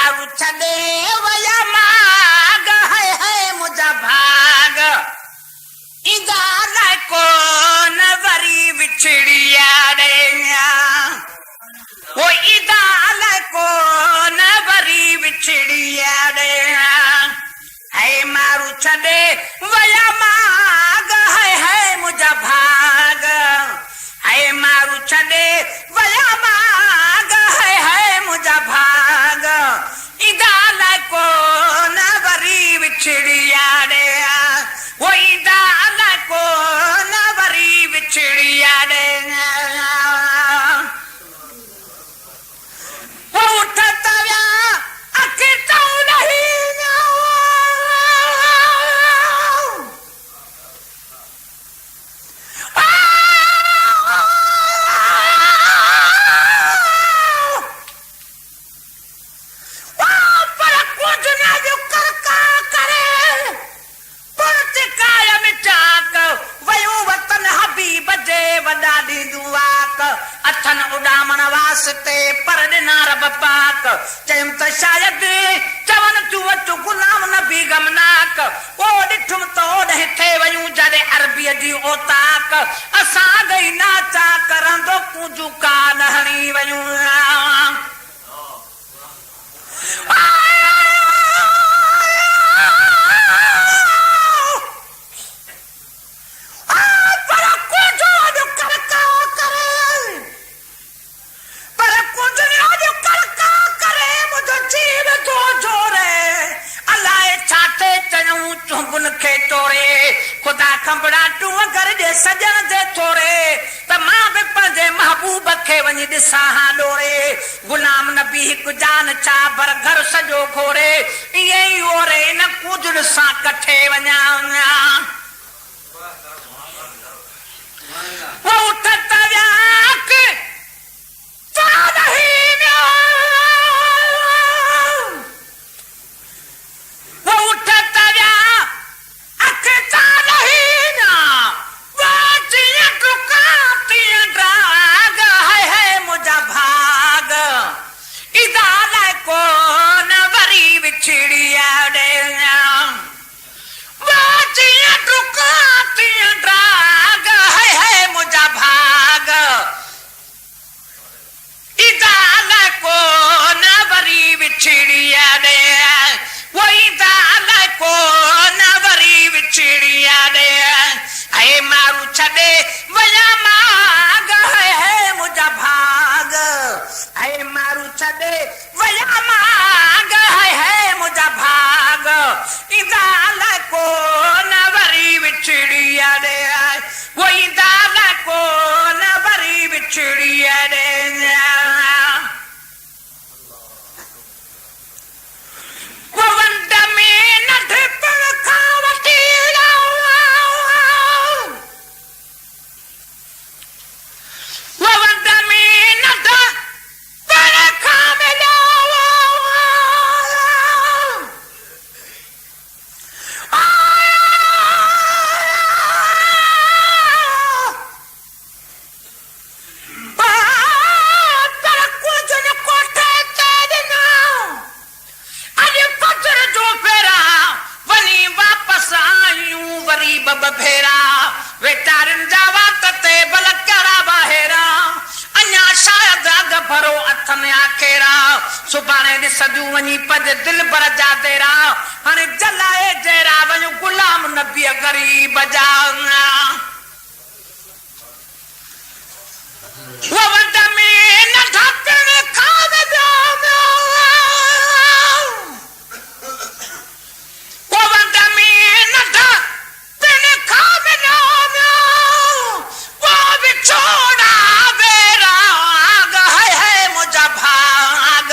मारू छदे वया माग है मुझा भाग इदाल को नवरी बिछड़िया रे वो इदाल को नवरी बिछड़िया रे है मारू छदे वया माग है मुझा भाग है मारू छदे वया माग है मुझा भाग इदाल को नवरी बिछड़िया रे वो इदाल को नवरी बिछड़िया रे वो उठता व्या अकेता नहीं अथन उडामण वास्ते पर दिनार बपाक चयम त शायद चवन तू वटु गुलाम नबी गमनाक ओ दिठुम तो ओडे थे वयू जदे अरबी जी ओताक असा गई नाचा करंदो पूजू का नहणी वयू खुदा खंबड़ा टू अगर दे सजन दे थोड़े त मां बि पंहिंजे महबूब खे वञी ॾिसां हा ॾोरे गुलाम नबी हिकु जान छा पर घर सॼो घोरे ईअं ई ओरे न कुझु ॾिसां कठे वञा वो उठत व्याक वो उठत व्या अखता नहीं ना वाचिया टुकातिया ड्राग है मुझा भाग इदाल को नवरी बिछड़िया रे वाचिया टुकातिया ड्राग है मुझा भाग इदाल को नवरी बिछड़िया रे वो इदाल को नवरी बिछड़िया रे है मारू छदे वया माग है मुझा भाग है मारू छदे वया माग है मुझा भाग इदाल को नवरी बिछड़िया रे वो इदाल को नवरी बिछड़िया रे वो वंड में न ढिपण खावती वो वंड में न ढिपण खावती भेरा वेटारन जावा तते बलकरा बाहेरा अन्या शायद अग भरो अथन आखेरा सुबाने दे सजू वनी पज दिल भर जा तेरा हने जलाए जेरा वनु गुलाम नबी गरीब जाना वो वंड में न ढापण खावे जाना वो वंड में न छोड़ा बेराग है मुझा भाग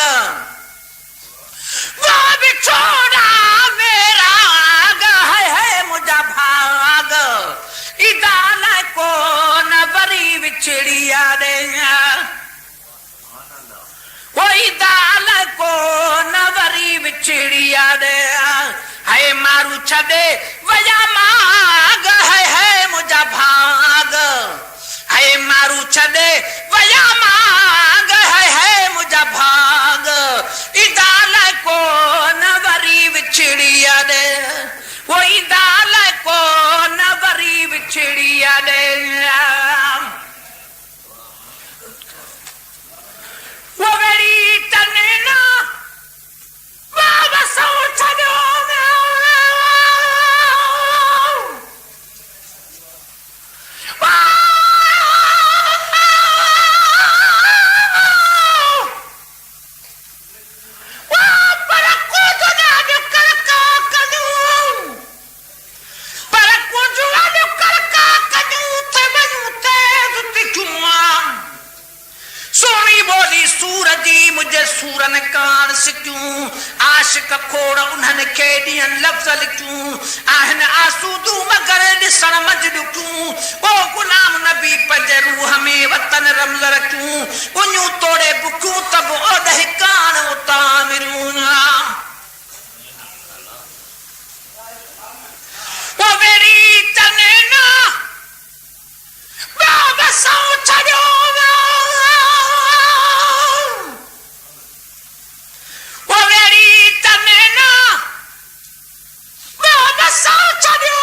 वो भी छोड़ा बेराग है मुझा भाग इदाल को नवरी बिछड़िया रे वो इदाल को नवरी बिछड़िया रे है मारू छदे वया माग है मुझा भाग है मारू छदे वया माग है मुझा भाग इदाल को सूरन कान सिक्यूं आशिक खोड़ उन्हनि खे ॾींहं लफ़्ज़ लिखूं आहिनि आसूदू मगर ॾिसण मज ॾुखूं ओ गुलाम नबी पंहिंजे रूह में वतन रमल रखूं उञूं तोड़े बुखूं त बि ओॾे कान उतां मिरूं ओ वेड़ी तने ना बाबा सौ छॾियो ओ वेड़ी तने ना बाबा सौ छॾियो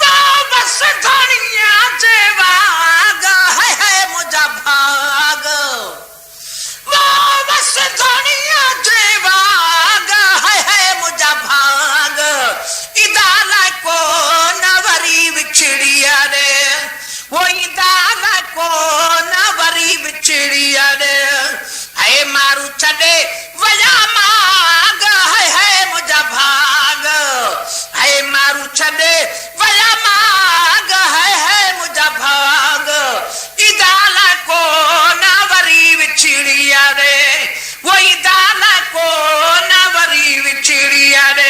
बाबा सधणिया जे वाग है मुंहिंजा भाग बाबा सधणिया जे वाग है मुंहिंजा भाग इदाला को नवरी विछड़िया रे वो इदाला को नवरी विछड़िया रे है मारू छॾे वया माग है मुंहिंजा भाग है मारू छॾे वया माग है मुंहिंजा भाग इदाला को नवरी विछड़िया रे वो इदाला को नवरी विछड़िया रे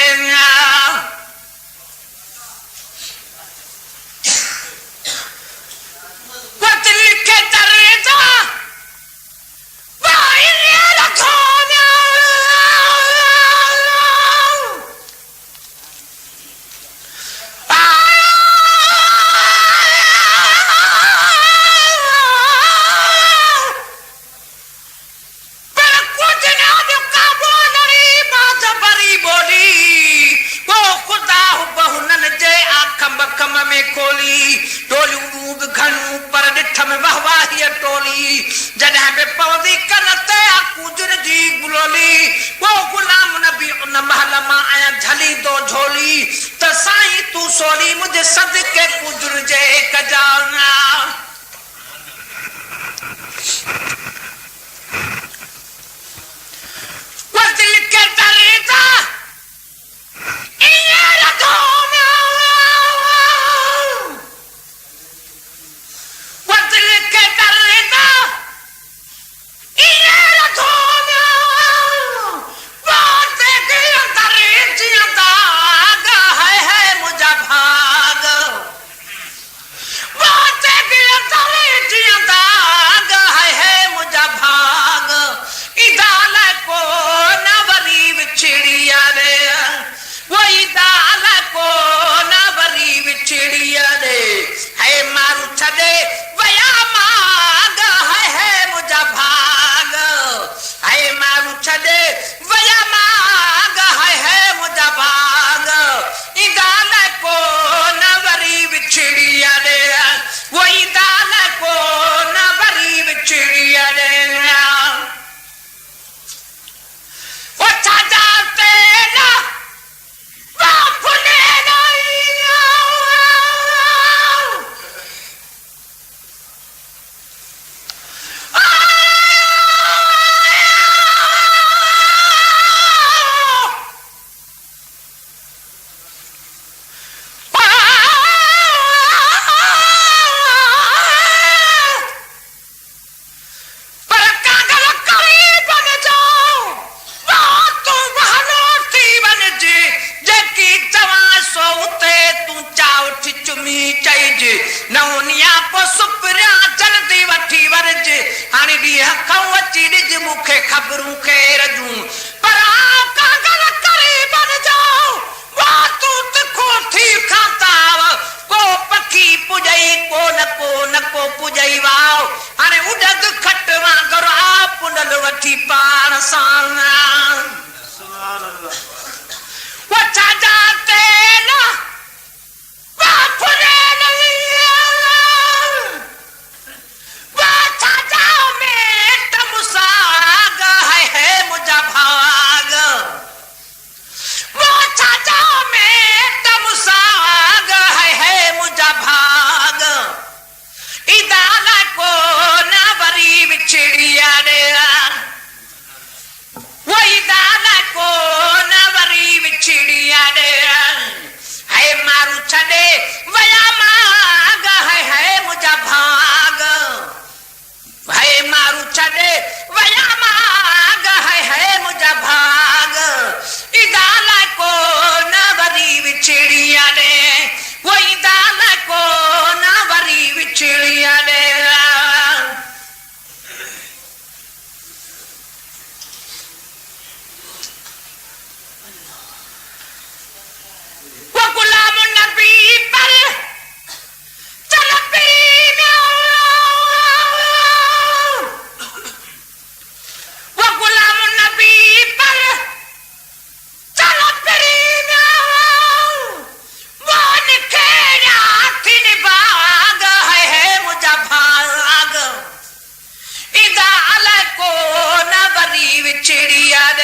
विछड़ी याद